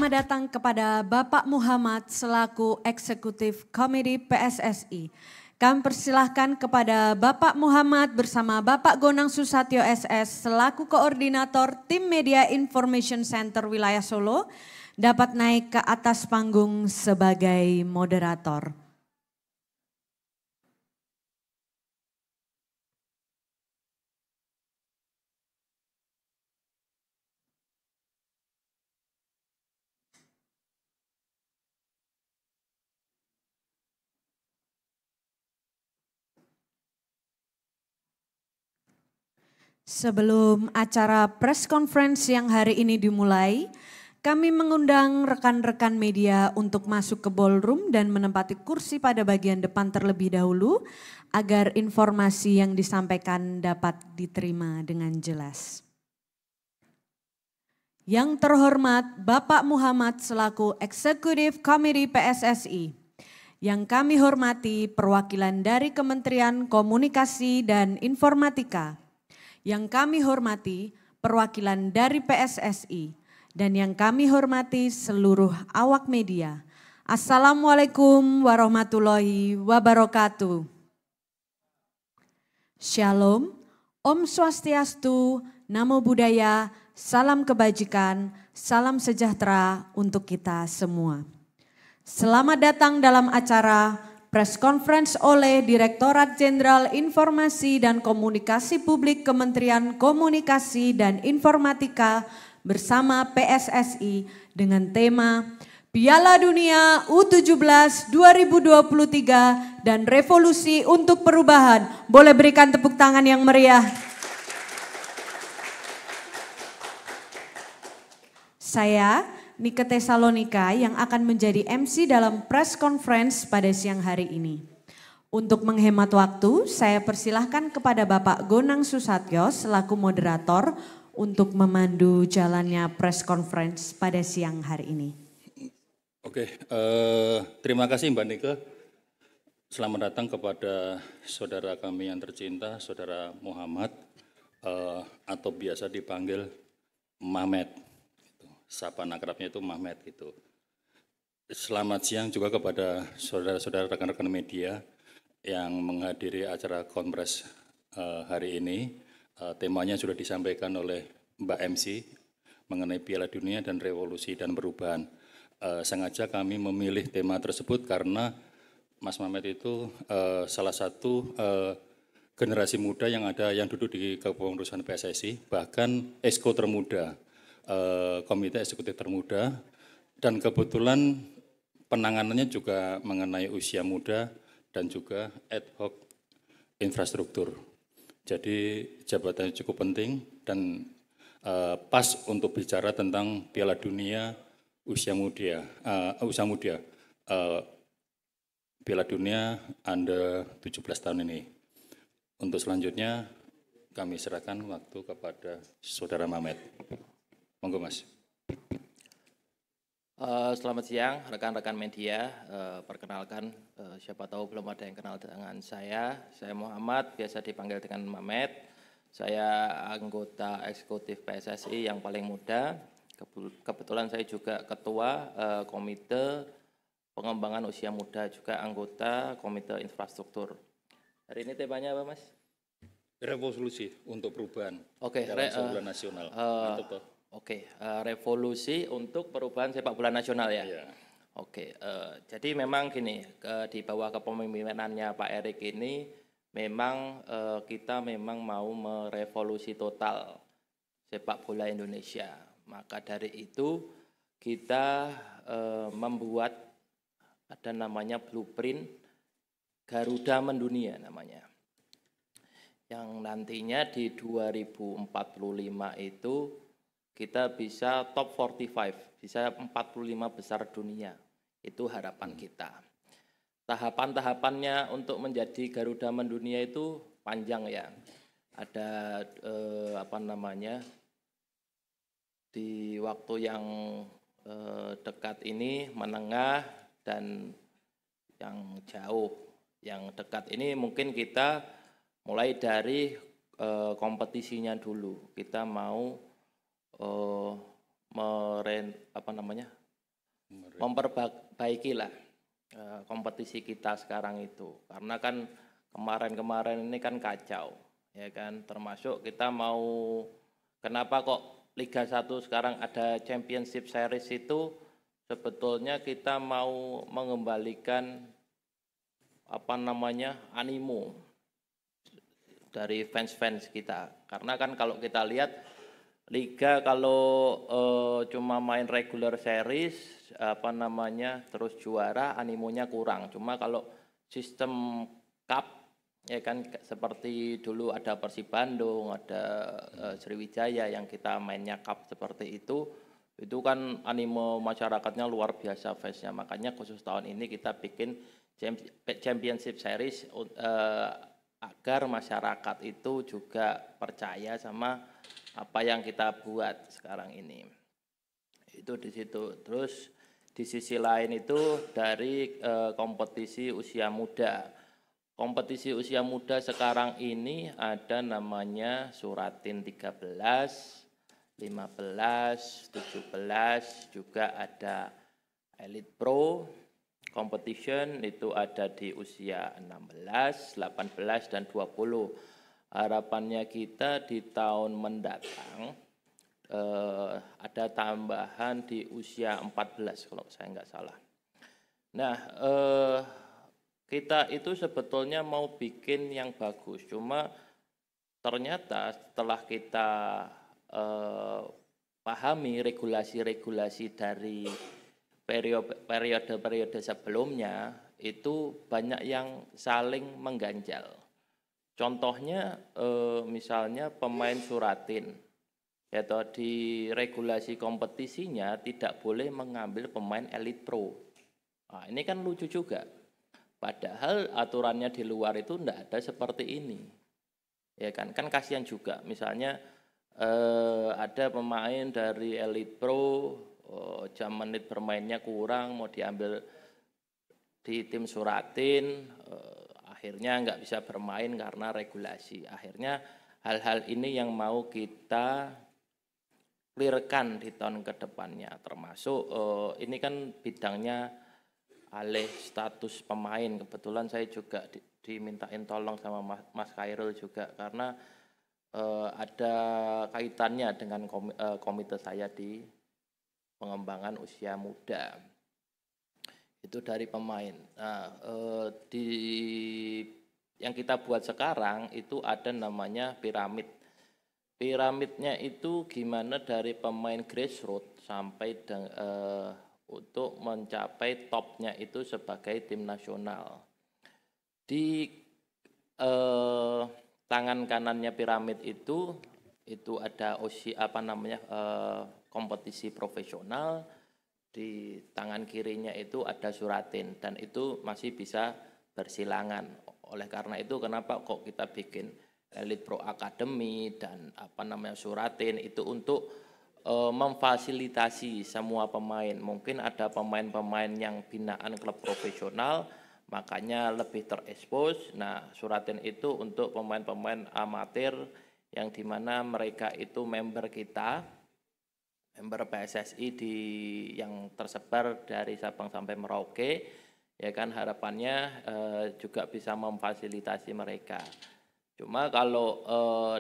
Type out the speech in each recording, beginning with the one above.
Selamat datang kepada Bapak Muhammad selaku Eksekutif Komite PSSI. Kami persilahkan kepada Bapak Muhammad bersama Bapak Gonang Susatyo SS selaku Koordinator Tim Media Information Center Wilayah Solo dapat naik ke atas panggung sebagai moderator. Sebelum acara press conference yang hari ini dimulai, kami mengundang rekan-rekan media untuk masuk ke ballroom dan menempati kursi pada bagian depan terlebih dahulu agar informasi yang disampaikan dapat diterima dengan jelas. Yang terhormat Bapak Muhammad selaku Eksekutif Komite PSSI. Yang kami hormati perwakilan dari Kementerian Komunikasi dan Informatika. Yang kami hormati perwakilan dari PSSI dan yang kami hormati seluruh awak media. Assalamualaikum warahmatullahi wabarakatuh. Shalom, Om Swastiastu, Namo Buddhaya, salam kebajikan, salam sejahtera untuk kita semua. Selamat datang dalam acara press conference oleh Direktorat Jenderal Informasi dan Komunikasi Publik Kementerian Komunikasi dan Informatika bersama PSSI dengan tema Piala Dunia U17 2023 dan Revolusi untuk Perubahan. Boleh berikan tepuk tangan yang meriah. Saya Nike Tesalonika yang akan menjadi MC dalam press conference pada siang hari ini. Untuk menghemat waktu, saya persilahkan kepada Bapak Gonang Susatyo selaku moderator untuk memandu jalannya press conference pada siang hari ini. Oke, terima kasih Mbak Nike. Selamat datang kepada saudara kami yang tercinta, Saudara Muhammad, atau biasa dipanggil Mamet. Sapa akrabnya itu Mahmet gitu. Selamat siang juga kepada saudara-saudara rekan-rekan media yang menghadiri acara kongres hari ini. Temanya sudah disampaikan oleh Mbak MC mengenai Piala Dunia dan Revolusi dan Perubahan. Sengaja kami memilih tema tersebut karena Mas Mahmet itu salah satu generasi muda yang duduk di kepengurusan PSSI, bahkan Exco termuda. Komite Eksekutif termuda dan kebetulan penanganannya juga mengenai usia muda dan juga ad hoc infrastruktur. Jadi jabatannya cukup penting dan pas untuk bicara tentang Piala Dunia usia muda. Piala Dunia under 17 tahun ini. Untuk selanjutnya kami serahkan waktu kepada Saudara Mamet. Monggo Mas. Selamat siang rekan-rekan media, perkenalkan siapa tahu belum ada yang kenal dengan saya Muhammad, biasa dipanggil dengan Mamet. Saya anggota eksekutif PSSI yang paling muda, kebetulan saya juga ketua komite pengembangan usia muda, juga anggota komite infrastruktur. Hari ini temanya apa Mas? Revolusi untuk perubahan. Oke, sepak bola nasional. Oke, revolusi untuk perubahan sepak bola nasional ya. Iya. Oke, jadi memang gini, di bawah kepemimpinannya Pak Erik ini, memang kita memang mau merevolusi total sepak bola Indonesia. Maka dari itu kita membuat ada namanya blueprint Garuda Mendunia namanya. Yang nantinya di 2045 itu kita bisa top 45, bisa 45 besar dunia. Itu harapan kita. Tahapan-tahapannya untuk menjadi Garuda Mendunia itu panjang ya. Ada di waktu yang dekat ini, menengah dan yang jauh. Yang dekat ini mungkin kita mulai dari kompetisinya dulu. Kita mau memperbaikilah kompetisi kita sekarang itu. Karena kan kemarin-kemarin ini kan kacau, ya kan. Termasuk kita mau, kenapa kok Liga 1 sekarang ada Championship Series itu, sebetulnya kita mau mengembalikan animo dari fans-fans kita. Karena kan kalau kita lihat Liga kalau cuma main regular series terus juara animonya kurang. Cuma kalau sistem cup ya kan seperti dulu ada Persib Bandung, ada Sriwijaya yang kita mainnya cup seperti itu kan animo masyarakatnya luar biasa fansnya. Makanya khusus tahun ini kita bikin Championship Series agar masyarakat itu juga percaya sama apa yang kita buat sekarang ini. Itu di situ. Terus di sisi lain itu dari kompetisi usia muda. Kompetisi usia muda sekarang ini ada namanya Suratin 13, 15, 17, juga ada Elite Pro Competition, itu ada di usia 16, 18, dan 20. Harapannya kita di tahun mendatang ada tambahan di usia 14 kalau saya nggak salah. Nah, kita itu sebetulnya mau bikin yang bagus, cuma ternyata setelah kita pahami regulasi-regulasi dari periode-periode sebelumnya, itu banyak yang saling mengganjal. Contohnya misalnya pemain Suratin, yaitu di regulasi kompetisinya tidak boleh mengambil pemain Elite Pro. Nah, ini kan lucu juga. Padahal aturannya di luar itu tidak ada seperti ini. Ya kan kasihan juga. Misalnya ada pemain dari Elite Pro, jam menit bermainnya kurang, mau diambil di tim Suratin, akhirnya nggak bisa bermain karena regulasi. Akhirnya hal-hal ini yang mau kita clearkan di tahun kedepannya. Termasuk ini kan bidangnya alih status pemain. Kebetulan saya juga dimintain tolong sama Mas Khairul juga karena ada kaitannya dengan komite saya di pengembangan usia muda. Itu dari pemain. Nah, yang kita buat sekarang itu ada namanya piramid. Piramidnya itu gimana dari pemain grassroots sampai untuk mencapai topnya itu sebagai tim nasional. Di tangan kanannya piramid itu ada kompetisi profesional. Di tangan kirinya itu ada Suratin dan itu masih bisa bersilangan. Oleh karena itu kenapa kok kita bikin Elite Pro Academy dan Suratin itu untuk memfasilitasi semua pemain. Mungkin ada pemain-pemain yang binaan klub profesional makanya lebih terekspos. Nah, Suratin itu untuk pemain-pemain amatir yang dimana mereka itu member kita, member PSSI yang tersebar dari Sabang sampai Merauke, ya kan harapannya juga bisa memfasilitasi mereka. Cuma kalau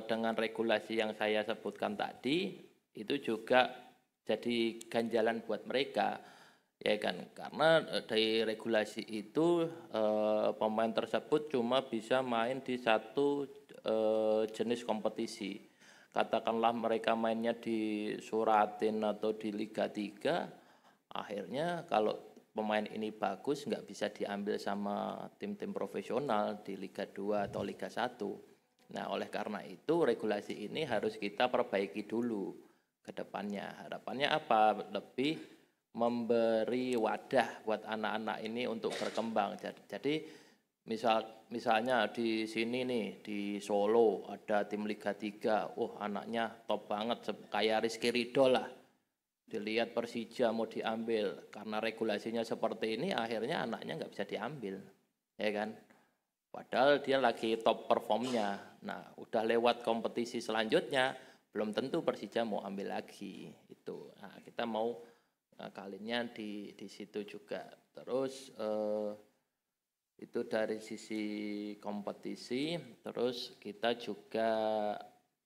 dengan regulasi yang saya sebutkan tadi itu juga jadi ganjalan buat mereka, ya kan, karena dari regulasi itu pemain tersebut cuma bisa main di satu jenis kompetisi. Katakanlah mereka mainnya di Suratin atau di Liga 3, akhirnya kalau pemain ini bagus nggak bisa diambil sama tim-tim profesional di Liga 2 atau Liga 1. Nah, oleh karena itu regulasi ini harus kita perbaiki dulu ke depannya. Harapannya apa? Lebih memberi wadah buat anak-anak ini untuk berkembang. Jadi misalnya di sini nih di Solo ada tim Liga 3, anaknya top banget kayak Rizky Ridho lah. Dilihat Persija mau diambil karena regulasinya seperti ini, akhirnya anaknya nggak bisa diambil, ya kan? Padahal dia lagi top performnya. Nah, udah lewat kompetisi selanjutnya, belum tentu Persija mau ambil lagi itu. Nah, kita mau ngakalinnya di situ juga. Terus itu dari sisi kompetisi, terus kita juga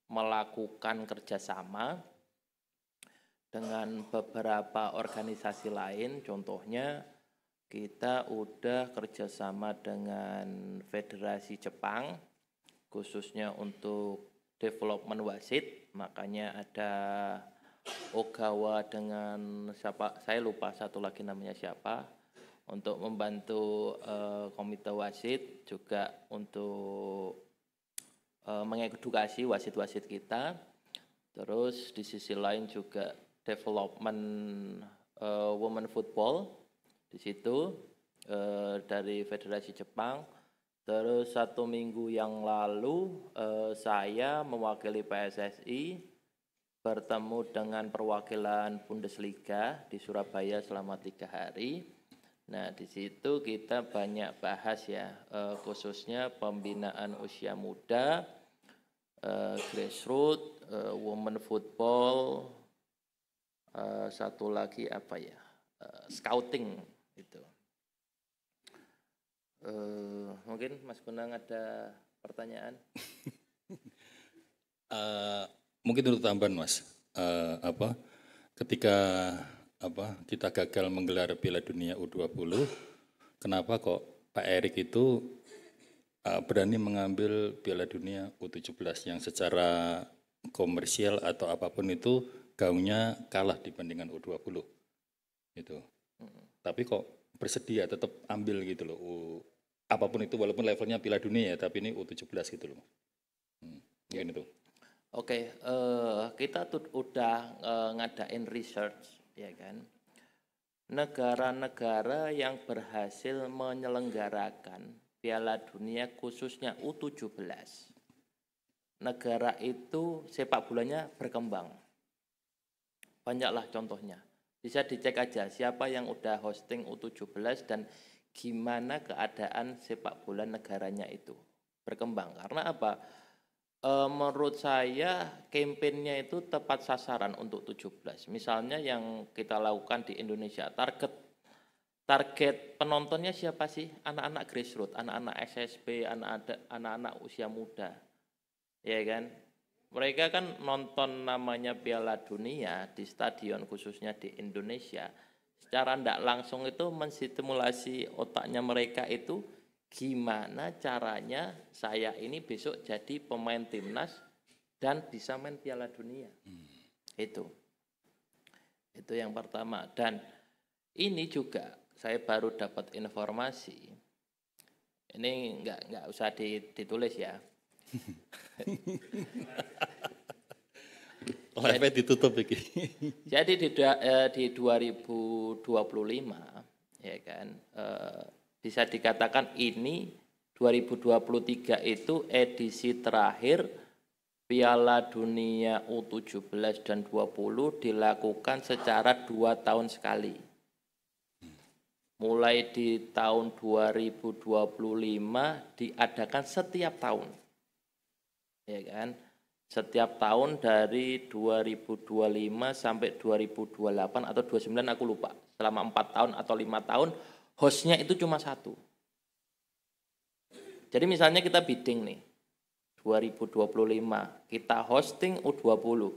melakukan kerjasama dengan beberapa organisasi lain. Contohnya kita udah kerjasama dengan Federasi Jepang, khususnya untuk development wasit. Makanya ada Ogawa dengan siapa, saya lupa satu lagi namanya siapa, untuk membantu komite wasit, juga untuk mengedukasi wasit-wasit kita. Terus di sisi lain juga development women football di situ dari Federasi Jepang. Terus 1 minggu yang lalu saya mewakili PSSI bertemu dengan perwakilan Bundesliga di Surabaya selama 3 hari. Nah, di situ kita banyak bahas ya, khususnya pembinaan usia muda, grassroots, women football, satu lagi apa ya, scouting itu. Mungkin Mas Gunang ada pertanyaan? Mungkin untuk tambahan Mas, ketika kita gagal menggelar Piala Dunia U20, kenapa kok Pak Erik itu berani mengambil Piala Dunia U17 yang secara komersial atau apapun itu gaungnya kalah dibandingkan U20 gitu. Tapi kok bersedia tetap ambil gitu loh, apapun itu walaupun levelnya Piala Dunia ya, tapi ini U17 gitu loh. Mungkin itu. Oke, kita tuh udah ngadain research, ya kan. Negara-negara yang berhasil menyelenggarakan Piala Dunia khususnya U17, negara itu sepak bolanya berkembang. Banyaklah contohnya. Bisa dicek aja siapa yang udah hosting U17 dan gimana keadaan sepak bola negaranya itu berkembang. Karena apa? Menurut saya kampanyenya itu tepat sasaran untuk 17. Misalnya yang kita lakukan di Indonesia, target penontonnya siapa sih? Anak-anak grassroots, anak-anak SSB, anak-anak usia muda. Ya kan? Mereka kan nonton namanya Piala Dunia di stadion khususnya di Indonesia. Secara tidak langsung itu menstimulasi otaknya mereka itu, gimana caranya saya ini besok jadi pemain timnas dan bisa main Piala Dunia. Itu yang pertama. Dan ini juga saya baru dapat informasi. Ini nggak usah ditulis ya. Live ditutup iki. Jadi di 2025 ya kan, bisa dikatakan ini 2023 itu edisi terakhir Piala Dunia U17 dan 20 dilakukan secara 2 tahun sekali. Mulai di tahun 2025 diadakan setiap tahun. Ya kan? Setiap tahun dari 2025 sampai 2028 atau 29 aku lupa. Selama 4 tahun atau 5 tahun hostnya itu cuma 1. Jadi misalnya kita bidding nih 2025 kita hosting U20.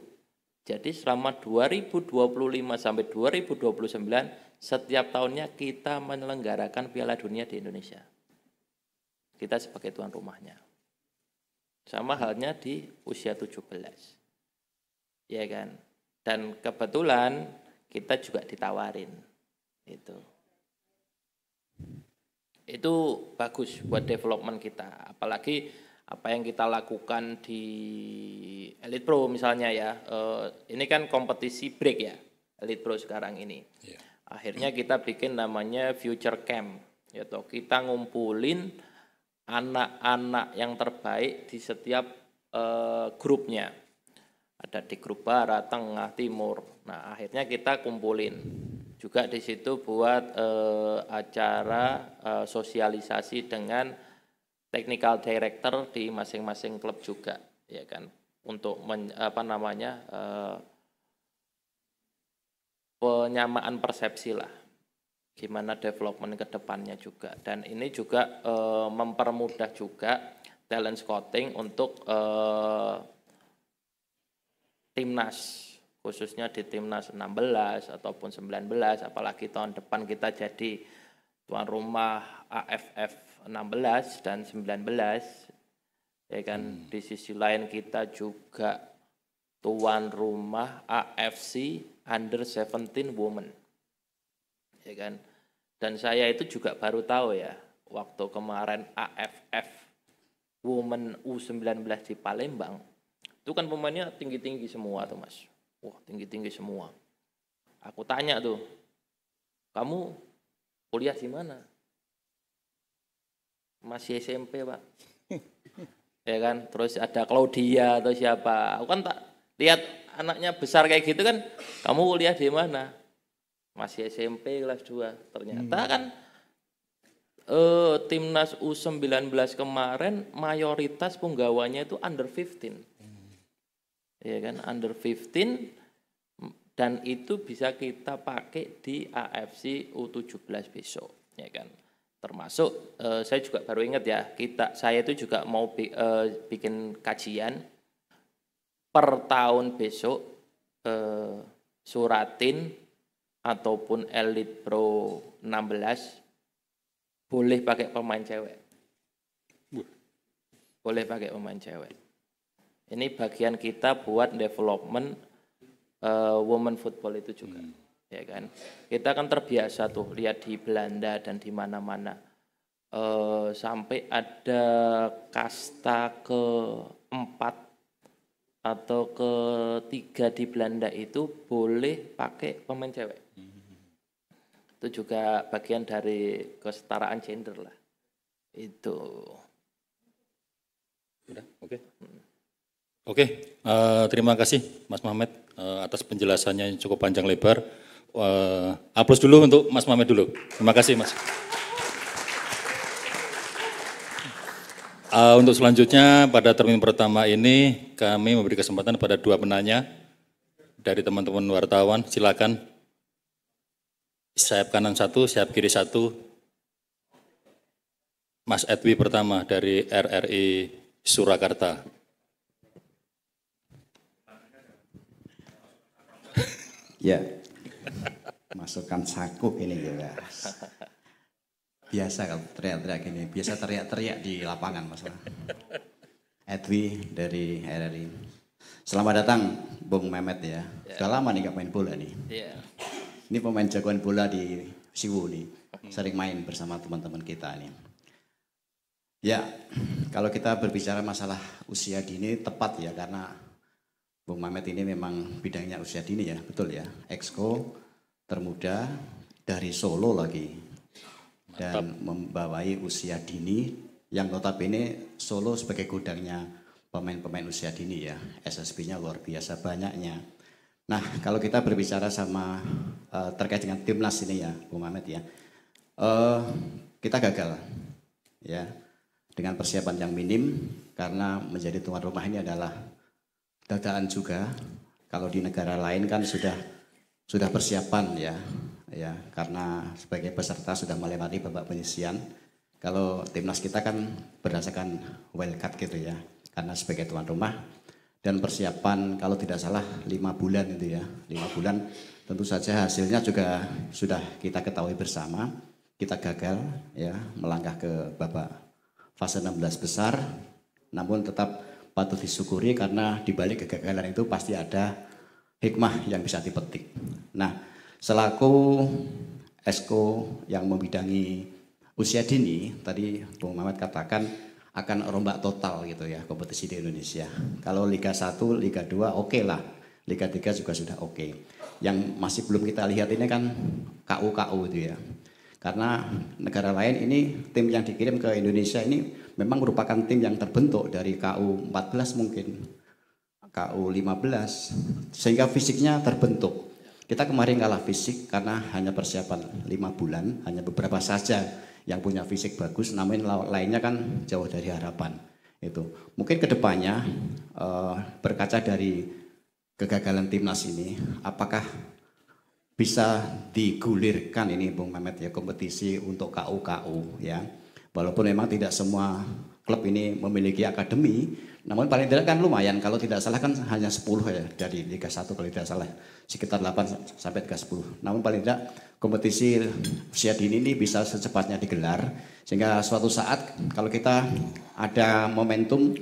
Jadi selama 2025 sampai 2029 setiap tahunnya kita menyelenggarakan Piala Dunia di Indonesia. Kita sebagai tuan rumahnya. Sama halnya di usia 17. Ya kan? Dan kebetulan kita juga ditawarin. Itu bagus buat development kita. Apalagi apa yang kita lakukan di Elite Pro misalnya ya. Ini kan kompetisi break ya. Elite Pro sekarang ini. Yeah. Akhirnya kita bikin namanya Future Camp. Yaitu kita ngumpulin anak-anak yang terbaik di setiap grupnya. Ada di grup barat, tengah, timur. Nah, akhirnya kita kumpulin. Juga di situ buat acara sosialisasi dengan technical director di masing-masing klub juga, ya kan. Untuk penyamaan persepsi lah. Gimana development ke depannya juga. Dan ini juga mempermudah juga talent scouting untuk timnas, khususnya di timnas 16 ataupun 19, apalagi tahun depan kita jadi tuan rumah AFF 16 dan 19, ya kan. Di sisi lain kita juga tuan rumah AFC Under 17 Women, ya kan. Dan saya itu juga baru tahu ya, waktu kemarin AFF Women U19 di Palembang, itu kan pemainnya tinggi-tinggi semua tuh Mas. Wah, tinggi-tinggi semua. Aku tanya tuh, kamu kuliah di mana? Masih SMP Pak. Ya kan, terus ada Claudia atau siapa. Aku kan tak lihat anaknya besar kayak gitu kan, kamu kuliah di mana? Masih SMP kelas 2. Ternyata kan timnas U19 kemarin mayoritas penggawanya itu under 15. Ya kan, under 15, dan itu bisa kita pakai di AFC U17 besok, ya kan. Termasuk saya juga baru ingat ya, saya itu juga mau bikin kajian per tahun besok, Suratin ataupun Elite Pro 16 boleh pakai pemain cewek. Boleh pakai pemain cewek. Ini bagian kita buat development women football itu juga, ya kan. Kita kan terbiasa tuh lihat di Belanda dan di mana-mana sampai ada kasta ke-4 atau ke-3 di Belanda itu boleh pakai pemain cewek. Itu juga bagian dari kesetaraan gender lah. Itu. Udah, oke. Oke, terima kasih Mas Mamet atas penjelasannya yang cukup panjang lebar. Aplaus dulu untuk Mas Mamet dulu. Terima kasih Mas. Untuk selanjutnya pada termin pertama ini kami memberi kesempatan pada 2 penanya dari teman-teman wartawan. Silakan. Sayap kanan 1, sayap kiri 1. Mas Edwi pertama dari RRI Surakarta. Ya, masukkan saku ini ya. Biasa kalau teriak-teriak ini, biasa teriak-teriak di lapangan Mas. Edwi dari RRI. Selamat datang Bung Mehmet ya. Sudah lama nih gak main bola nih. Ini pemain jagoan bola di Siwu nih. Sering main bersama teman-teman kita nih. Ya, kalau kita berbicara masalah usia dini tepat ya, karena Bung Mamet ini memang bidangnya usia dini ya, betul ya. Exco termuda dari Solo lagi. Dan membawai usia dini yang notabene Solo sebagai gudangnya pemain-pemain usia dini ya. SSB-nya luar biasa banyaknya. Nah, kalau kita berbicara sama terkait dengan timnas ini ya, Bung Mamet ya. Kita gagal ya dengan persiapan yang minim karena menjadi tuan rumah ini adalah dadakan juga. Kalau di negara lain kan sudah persiapan ya karena sebagai peserta sudah melewati babak penyisian. Kalau timnas kita kan berdasarkan wildcard gitu ya, karena sebagai tuan rumah dan persiapan kalau tidak salah 5 bulan itu ya, 5 bulan. Tentu saja hasilnya juga sudah kita ketahui bersama. Kita gagal ya melangkah ke babak fase 16 besar, namun tetap patut disyukuri karena di balik kegagalan itu pasti ada hikmah yang bisa dipetik. Nah, selaku Exco yang membidangi usia dini, tadi Bung Mamet katakan akan rombak total gitu ya kompetisi di Indonesia. Kalau Liga 1, Liga 2 oke lah, Liga 3 juga sudah oke. Yang masih belum kita lihat ini kan KU itu ya. Karena negara lain ini tim yang dikirim ke Indonesia ini memang merupakan tim yang terbentuk dari KU 14 mungkin, KU 15, sehingga fisiknya terbentuk. Kita kemarin kalah fisik karena hanya persiapan 5 bulan, hanya beberapa saja yang punya fisik bagus, namun lainnya kan jauh dari harapan. Itu mungkin kedepannya berkaca dari kegagalan timnas ini, apakah bisa digulirkan ini Bung Mehmet ya, kompetisi untuk KU-KU ya. Walaupun memang tidak semua klub ini memiliki akademi, namun paling tidak kan lumayan, kalau tidak salah kan hanya 10 ya dari Liga 1 kalau tidak salah, sekitar 8 sampai ke 10. Namun paling tidak kompetisi usia dini ini bisa secepatnya digelar, sehingga suatu saat kalau kita ada momentum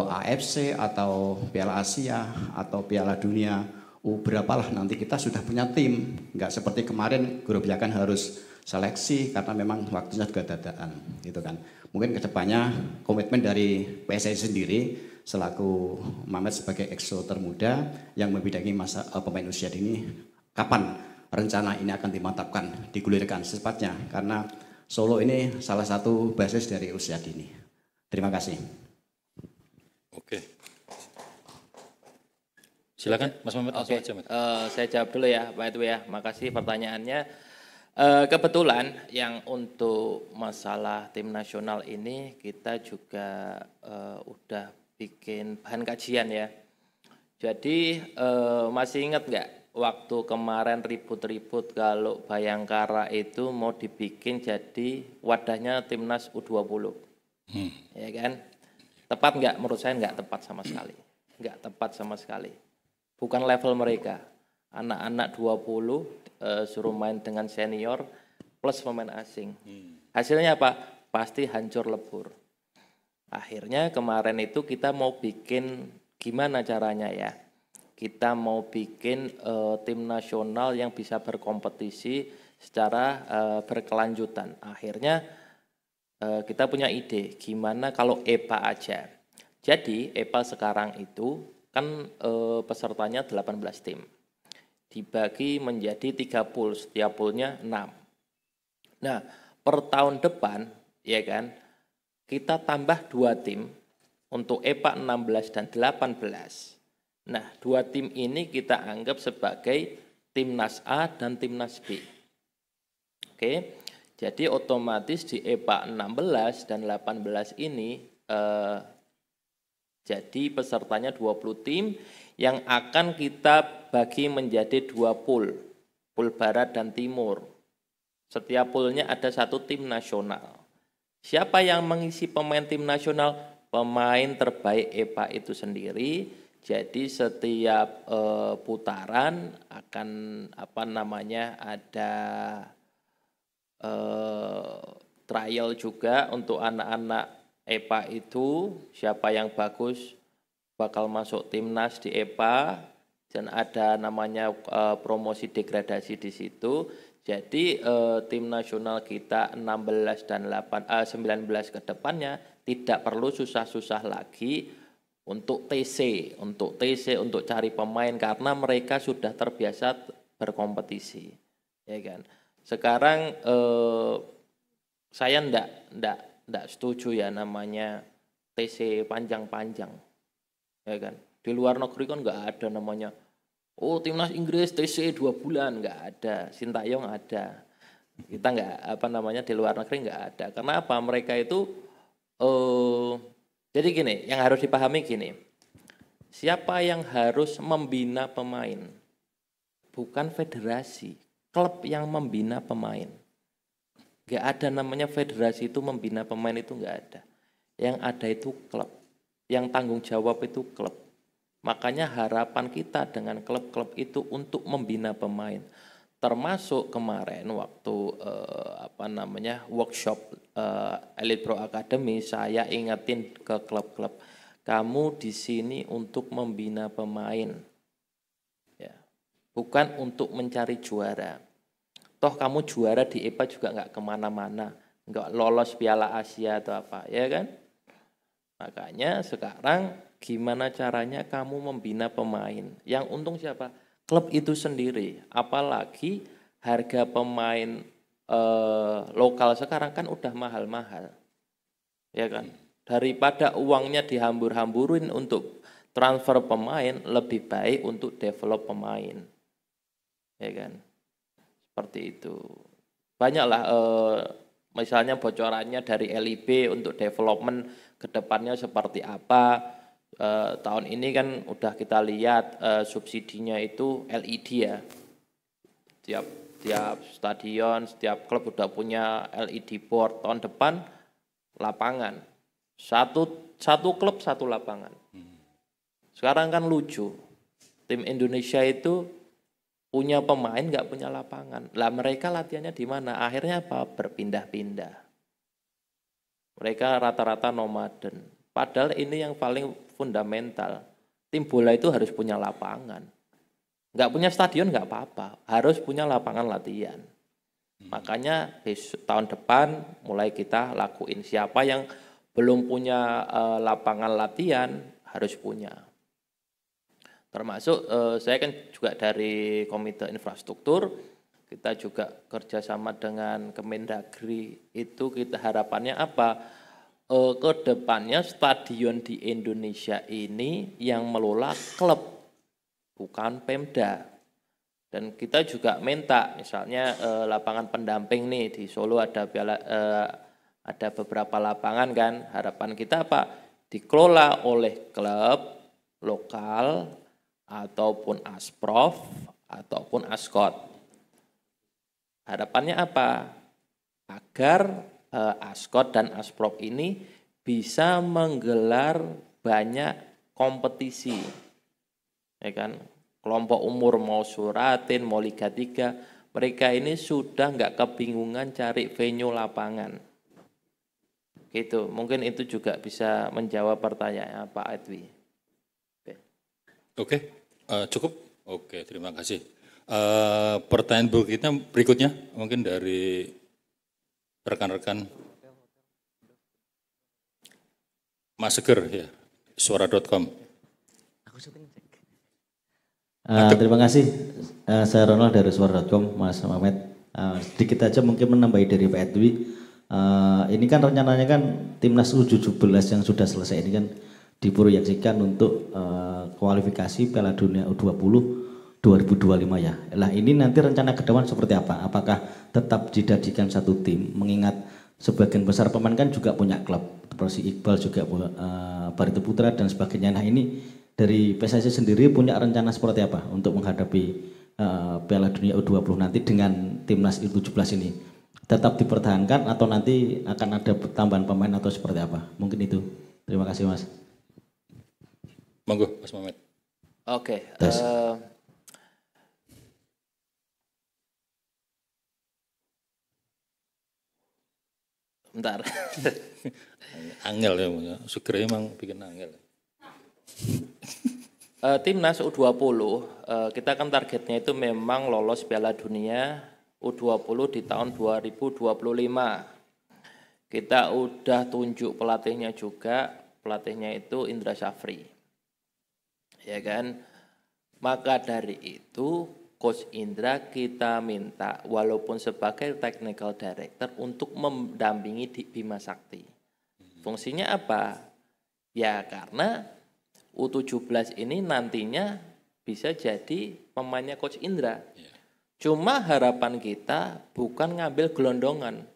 AFC atau Piala Asia atau Piala Dunia, berapalah nanti kita sudah punya tim, nggak seperti kemarin grup ya kan harus seleksi karena memang waktunya juga dadakan gitu kan. Mungkin kedepannya komitmen dari PSSI sendiri selaku Mamet sebagai EXO termuda yang membidangi masa pemain usia dini, kapan rencana ini akan dimantapkan, digulirkan secepatnya karena Solo ini salah satu basis dari usia dini. Terima kasih. Oke. Silakan Mas Mamet. Oke, saya jawab dulu ya Pak Edwi ya, makasih pertanyaannya. Kebetulan yang untuk masalah tim nasional ini kita juga udah bikin bahan kajian ya. Jadi masih ingat nggak waktu kemarin ribut-ribut kalau Bayangkara itu mau dibikin jadi wadahnya timnas U20, ya kan? Tepat nggak? Menurut saya nggak tepat sama sekali, nggak tepat sama sekali. Bukan level mereka. Anak-anak 20 suruh main dengan senior plus pemain asing. Hasilnya apa? Pasti hancur lebur. Akhirnya kemarin itu kita mau bikin gimana caranya ya? Kita mau bikin tim nasional yang bisa berkompetisi secara berkelanjutan. Akhirnya kita punya ide gimana kalau EPA aja. Jadi EPA sekarang itu kan pesertanya 18 tim. Dibagi menjadi 3 pool, setiap poolnya 6. Nah, per tahun depan, ya kan, kita tambah 2 tim untuk EPA 16 dan 18. Nah, 2 tim ini kita anggap sebagai Timnas A dan Timnas B. Oke, jadi otomatis di EPA 16 dan 18 ini jadi pesertanya 20 tim yang akan kita bagi menjadi 2 pool, pool barat dan timur. Setiap poolnya ada 1 tim nasional. Siapa yang mengisi pemain tim nasional? Pemain terbaik EPA itu sendiri. Jadi setiap putaran akan ada trial juga untuk anak-anak EPA itu. Siapa yang bagus bakal masuk timnas di EPA. Dan ada namanya promosi degradasi di situ. Jadi tim nasional kita 16 dan 19 ke depannya tidak perlu susah-susah lagi untuk TC, untuk cari pemain karena mereka sudah terbiasa berkompetisi, ya kan. Sekarang saya ndak setuju ya namanya TC panjang-panjang, ya kan. Di luar negeri kan nggak ada namanya, oh timnas Inggris TC 2 bulan, nggak ada. Sintayong ada. Kita nggak di luar negeri nggak ada. Karena apa? Mereka itu jadi gini, yang harus dipahami gini. Siapa yang harus membina pemain? Bukan federasi, klub yang membina pemain. Nggak ada namanya federasi itu membina pemain, itu nggak ada. Yang ada itu klub. Yang tanggung jawab itu klub. Makanya harapan kita dengan klub-klub itu untuk membina pemain. Termasuk kemarin waktu workshop Elite Pro Academy, saya ingetin ke klub-klub, kamu di sini untuk membina pemain, ya, bukan untuk mencari juara. Toh kamu juara di EPA juga nggak kemana-mana, nggak lolos Piala Asia atau apa, ya kan? Makanya sekarang gimana caranya kamu membina pemain? Yang untung siapa? Klub itu sendiri. Apalagi harga pemain lokal sekarang kan udah mahal-mahal, ya kan? Daripada uangnya dihambur-hamburin untuk transfer pemain, lebih baik untuk develop pemain, ya kan? Seperti itu. Banyaklah misalnya bocorannya dari LIB untuk development kedepannya seperti apa. Tahun ini kan udah kita lihat subsidinya itu LED ya, Tiap stadion, setiap klub udah punya LED board. Tahun depan lapangan. Satu klub satu lapangan. Sekarang kan lucu. Tim Indonesia itu punya pemain nggak punya lapangan. Lah mereka latihannya di mana? Akhirnya apa? Berpindah-pindah. Mereka rata-rata nomaden. Padahal ini yang paling fundamental. Tim bola itu harus punya lapangan. Nggak punya stadion nggak apa-apa, harus punya lapangan latihan. Makanya tahun depan mulai kita lakuin. Siapa yang belum punya lapangan latihan harus punya. Termasuk saya kan juga dari Komite Infrastruktur, kita juga kerjasama dengan Kemendagri. Itu kita harapannya apa? Ke depannya stadion di Indonesia ini yang mengelola klub, bukan Pemda. Dan kita juga minta misalnya lapangan pendamping nih di Solo ada beberapa lapangan kan. Harapan kita apa? Dikelola oleh klub lokal ataupun Asprof ataupun Askot. Harapannya apa? Agar Askot dan Asprof ini bisa menggelar banyak kompetisi. Ya kan, kelompok umur mau Suratin, mau Liga 3, mereka ini sudah nggak kebingungan cari venue lapangan. Gitu, mungkin itu juga bisa menjawab pertanyaan Pak Edwi. Oke, cukup? Oke, terima kasih. Pertanyaan berikutnya mungkin dari rekan-rekan Mas Seger, ya, suara.com. Terima kasih, saya Ronald dari suara.com, Mas Mamet. Sedikit aja mungkin menambahi dari Pak Edwi. Ini kan rencananya kan Timnas U17 yang sudah selesai ini kan diproyeksikan untuk kualifikasi Piala Dunia U20 2025 ya. Lah ini nanti rencana ke depan seperti apa? Apakah tetap dijadikan satu tim? Mengingat sebagian besar pemain kan juga punya klub, seperti Iqbal juga Barito Putra dan sebagainya. Nah ini dari PSSI sendiri punya rencana seperti apa untuk menghadapi Piala Dunia U20 nanti dengan Timnas U17 ini? Tetap dipertahankan atau nanti akan ada tambahan pemain atau seperti apa? Mungkin itu. Terima kasih Mas. Monggo Mas Mamet. Oke. Bentar. Angel ya, Sugre emang bikin angel. Timnas U20, kita kan targetnya itu memang lolos Piala Dunia U20 di tahun 2025. Kita udah tunjuk pelatihnya juga, pelatihnya itu Indra Syafri. Ya kan? Maka dari itu Coach Indra kita minta walaupun sebagai technical director untuk mendampingi di Bima Sakti. Fungsinya apa? Ya karena U17 ini nantinya bisa jadi pemainnya Coach Indra. Cuma harapan kita bukan ngambil gelondongan.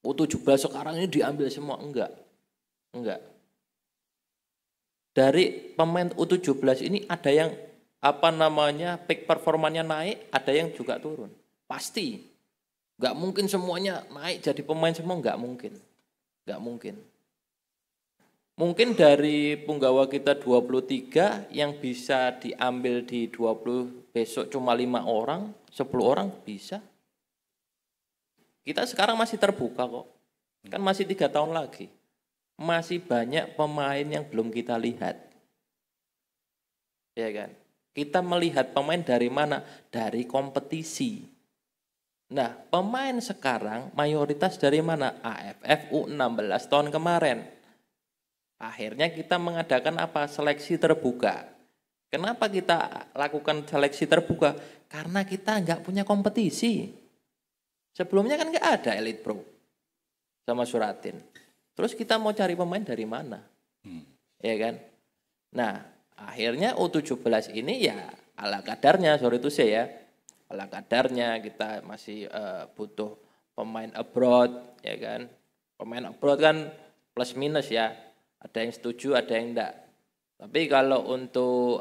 U17 sekarang ini diambil semua, enggak. Dari pemain U17 ini ada yang peak performanya naik, ada yang juga turun. Pasti. Enggak mungkin semuanya naik jadi pemain semua, enggak mungkin. Mungkin dari punggawa kita 23 yang bisa diambil di 20 besok cuma 5 orang, 10 orang bisa. Kita sekarang masih terbuka kok. Kan masih 3 tahun lagi. Masih banyak pemain yang belum kita lihat. Ya kan? Kita melihat pemain dari mana? Dari kompetisi. Nah, pemain sekarang mayoritas dari mana? AFF U16 tahun kemarin. Akhirnya kita mengadakan apa? Seleksi terbuka. Kenapa kita lakukan seleksi terbuka? Karena kita nggak punya kompetisi. Sebelumnya kan nggak ada Elite Pro sama Suratin. Terus kita mau cari pemain dari mana? Ya kan? Nah, akhirnya U17 ini ya ala kadarnya, sorry itu saya ya. Ala kadarnya kita masih butuh pemain abroad, ya kan? Pemain abroad kan plus minus ya. Ada yang setuju, ada yang enggak. Tapi kalau untuk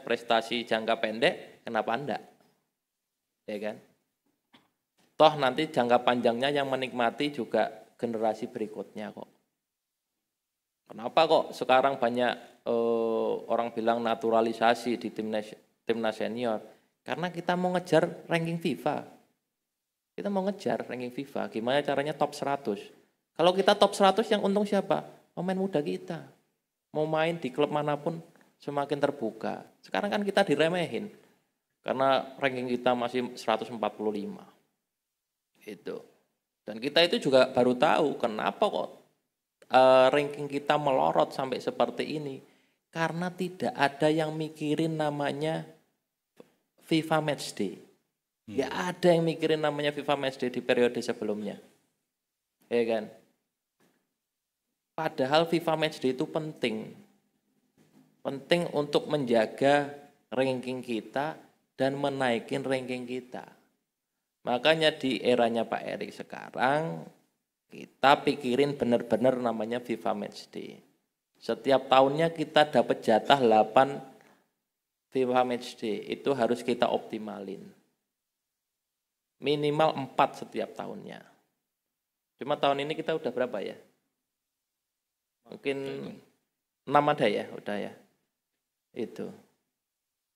prestasi jangka pendek, kenapa enggak? ya kan? Toh nanti jangka panjangnya yang menikmati juga generasi berikutnya kok. Kenapa kok sekarang banyak orang bilang naturalisasi di timnas senior? Karena kita mau ngejar ranking FIFA. Kita mau ngejar ranking FIFA, gimana caranya top 100. Kalau kita top 100 yang untung siapa? Pemain muda kita. Mau main di klub manapun semakin terbuka. Sekarang kan kita diremehin. Karena ranking kita masih 145. Itu. Dan kita itu juga baru tahu kenapa kok ranking kita melorot sampai seperti ini. Karena tidak ada yang mikirin namanya FIFA Matchday. Ya ada yang mikirin namanya FIFA Matchday di periode sebelumnya. Ya kan? Padahal FIFA Matchday itu penting. Penting untuk menjaga ranking kita dan menaikin ranking kita. Makanya di eranya Pak Erik sekarang, kita pikirin benar-benar namanya FIFA Matchday. Setiap tahunnya kita dapat jatah 8 FIFA Matchday, itu harus kita optimalin. Minimal 4 setiap tahunnya. Cuma tahun ini kita udah berapa ya? Mungkin 6 ada ya, udah ya. Itu.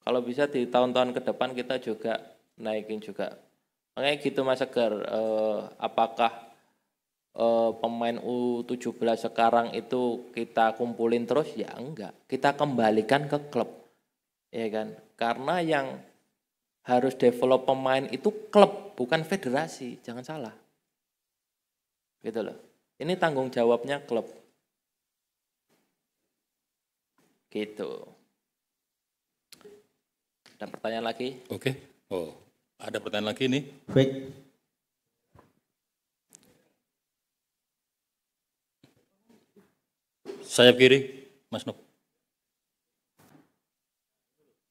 Kalau bisa di tahun-tahun ke depan kita juga naikin juga. Makanya gitu Mas Segar, apakah pemain U17 sekarang itu kita kumpulin terus? Ya enggak, kita kembalikan ke klub. Ya kan? Karena yang harus develop pemain itu klub, bukan federasi, jangan salah. Gitu loh. Ini tanggung jawabnya klub. Gitu. Ada pertanyaan lagi? Oke. Oh, ada pertanyaan lagi nih. Baik. Sayap kiri, Mas Nov.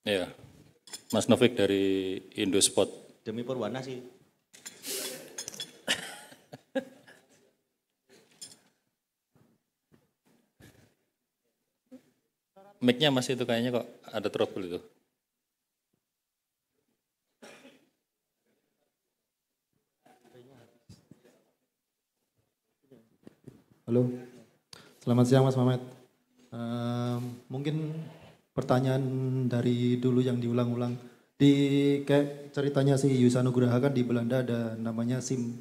Ya, Mas Novik dari Indosport. Demi Purwana sih. Mic-nya masih itu kayaknya kok ada trouble itu. Halo, selamat siang Mas Mamet. Mungkin pertanyaan dari dulu yang diulang-ulang. Di kayak ceritanya si Yusa Nugraha kan di Belanda ada namanya SIM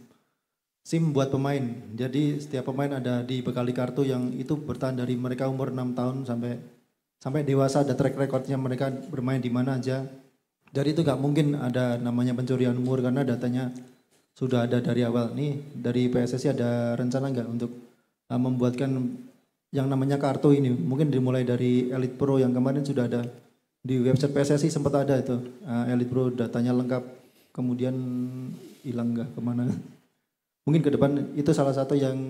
buat pemain. Jadi setiap pemain ada dibekali kartu yang itu bertahan dari mereka umur 6 tahun sampai dewasa, ada track recordnya mereka bermain di mana aja. Jadi itu nggak mungkin ada namanya pencurian umur karena datanya sudah ada dari awal. Nih dari PSSI ada rencana nggak untuk membuatkan yang namanya kartu ini? Mungkin dimulai dari Elite Pro yang kemarin sudah ada di website PSSI, sempat ada itu Elite Pro datanya lengkap, kemudian hilang nggak kemana? Mungkin ke depan itu salah satu yang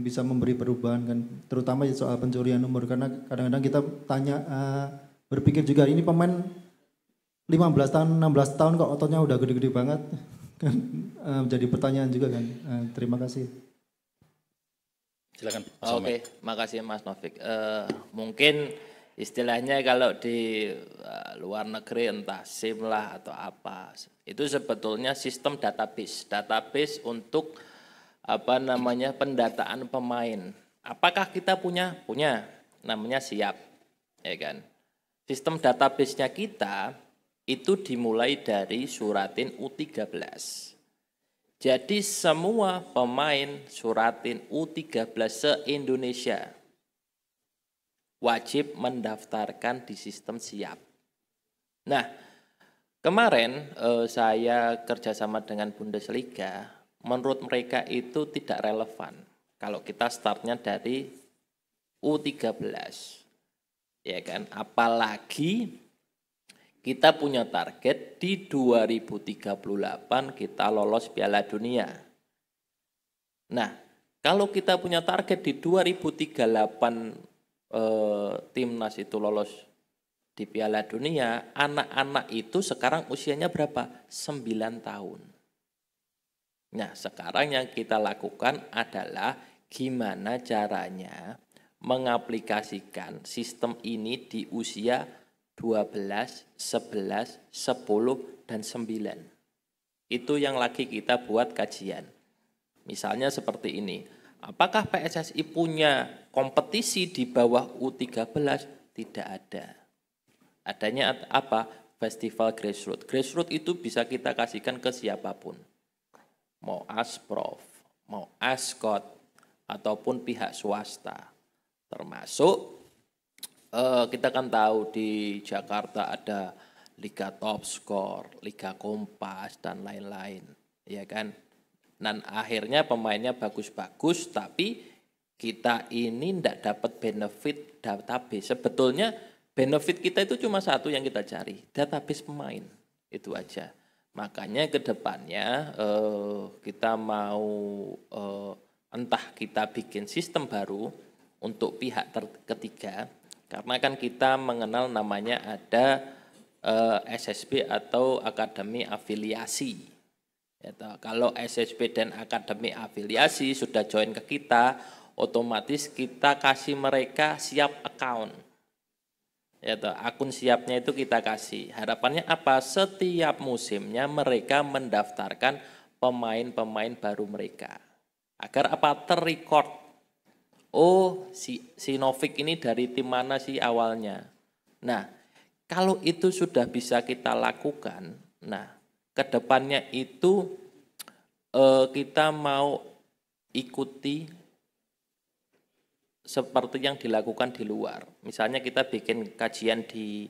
bisa memberi perubahan kan, terutama soal pencurian umur, karena kadang-kadang kita tanya berpikir juga ini pemain 15 tahun 16 tahun kok ototnya udah gede-gede banget kan, jadi pertanyaan juga kan. Terima kasih. Silakan. Oke, makasih Mas Novik. Mungkin istilahnya kalau di luar negeri entah SIM lah atau apa, itu sebetulnya sistem database untuk pendataan pemain. Apakah kita punya? Punya, namanya Siap, ya kan. Sistem database-nya kita itu dimulai dari Suratin U13. Jadi semua pemain Suratin U13 se-Indonesia wajib mendaftarkan di sistem Siap. Nah, kemarin saya kerjasama dengan Bundesliga, menurut mereka itu tidak relevan kalau kita startnya dari U13, ya kan? Apalagi kita punya target di 2038 kita lolos Piala Dunia. Nah, kalau kita punya target di 2038 timnas itu lolos di Piala Dunia, anak-anak itu sekarang usianya berapa? 9 tahun. Nah, sekarang yang kita lakukan adalah gimana caranya mengaplikasikan sistem ini di usia 12, 11, 10, dan 9. Itu yang lagi kita buat kajian. Misalnya seperti ini, apakah PSSI punya kompetisi di bawah U13? Tidak ada. Adanya apa? Festival grassroots. Grassroots itu bisa kita kasihkan ke siapapun. Mau Asprof, mau Ascot, ataupun pihak swasta. Termasuk kita kan tahu di Jakarta ada Liga Top Score, Liga Kompas, dan lain-lain, ya kan? Dan akhirnya pemainnya bagus-bagus, tapi kita ini tidak dapat benefit database. Sebetulnya benefit kita itu cuma satu yang kita cari, database pemain, itu aja. Makanya ke depannya kita mau entah kita bikin sistem baru untuk pihak ketiga, karena kan kita mengenal namanya ada SSB atau Akademi Afiliasi. Ya, kalau SSB dan Akademi Afiliasi sudah join ke kita, otomatis kita kasih mereka siap account. Ya, akun siapnya itu kita kasih. Harapannya apa? Setiap musimnya mereka mendaftarkan pemain-pemain baru mereka. Agar apa? Terrecord. Oh, si Novik ini dari tim mana sih awalnya? Nah, kalau itu sudah bisa kita lakukan, nah kedepannya itu kita mau ikuti seperti yang dilakukan di luar. Misalnya kita bikin kajian di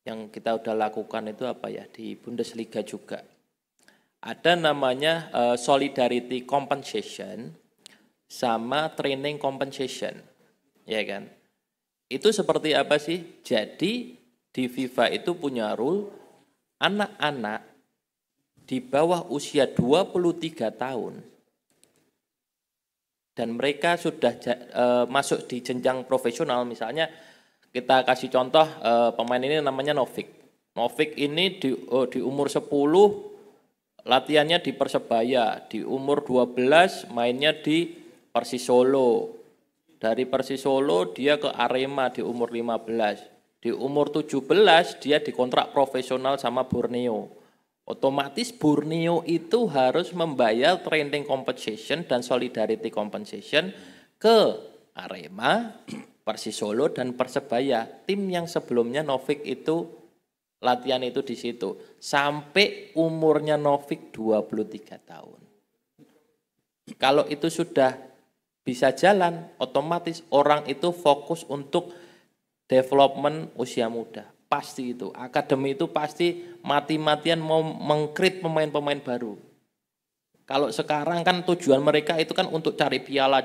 yang kita udah lakukan itu apa ya, di Bundesliga juga. Ada namanya solidarity compensation sama training compensation, ya kan? Itu seperti apa sih? Jadi di FIFA itu punya rule, anak-anak di bawah usia 23 tahun dan mereka sudah masuk di jenjang profesional. Misalnya kita kasih contoh pemain ini namanya Novik. Novik ini di umur 10 latihannya di Persebaya, di umur 12 mainnya di Persis Solo. Dari Persis Solo dia ke Arema di umur 15. Di umur 17 dia dikontrak profesional sama Borneo. Otomatis Borneo itu harus membayar training compensation dan solidarity compensation ke Arema, Persis Solo, dan Persebaya. Tim yang sebelumnya Novik itu latihan itu di situ. Sampai umurnya Novik 23 tahun. Kalau itu sudah bisa jalan, otomatis orang itu fokus untuk development usia muda. Pasti itu. Akademi itu pasti mati-matian mau mengkrit pemain-pemain baru. Kalau sekarang kan tujuan mereka itu kan untuk cari piala.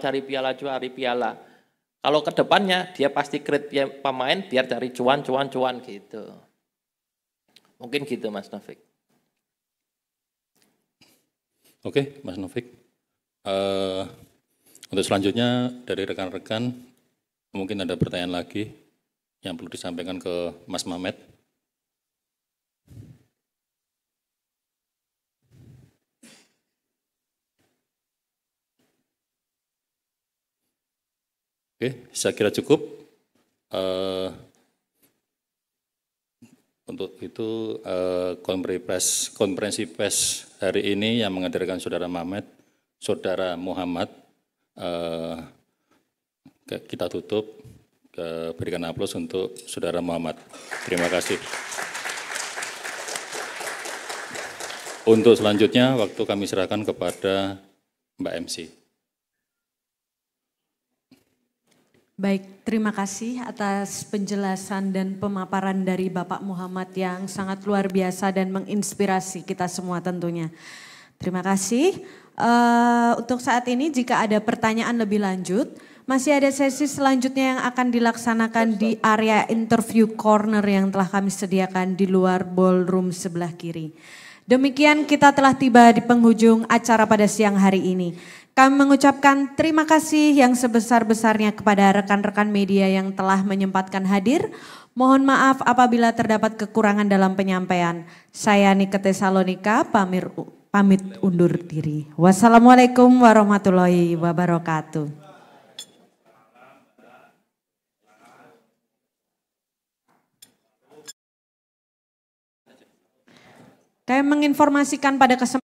Kalau ke depannya dia pasti krit pemain biar cari cuan gitu. Mungkin gitu Mas Novik. Oke, Mas Novik. Untuk selanjutnya dari rekan-rekan mungkin ada pertanyaan lagi yang perlu disampaikan ke Mas Mamet. Oke, saya kira cukup. Untuk itu konferensi pers hari ini yang menghadirkan Saudara Mamet, Saudara Muhammad, kita tutup. Berikan aplaus untuk Saudara Muhammad. Terima kasih. Untuk selanjutnya, waktu kami serahkan kepada Mbak MC. Baik, terima kasih atas penjelasan dan pemaparan dari Bapak Muhammad yang sangat luar biasa dan menginspirasi kita semua tentunya. Terima kasih. Untuk saat ini jika ada pertanyaan lebih lanjut, masih ada sesi selanjutnya yang akan dilaksanakan di area interview corner yang telah kami sediakan di luar ballroom sebelah kiri. Demikian kita telah tiba di penghujung acara pada siang hari ini. Kami mengucapkan terima kasih yang sebesar-besarnya kepada rekan-rekan media yang telah menyempatkan hadir. Mohon maaf apabila terdapat kekurangan dalam penyampaian. Saya Nike Tesalonika pamit undur diri. Wassalamualaikum warahmatullahi wabarakatuh. Kami menginformasikan pada kesempatan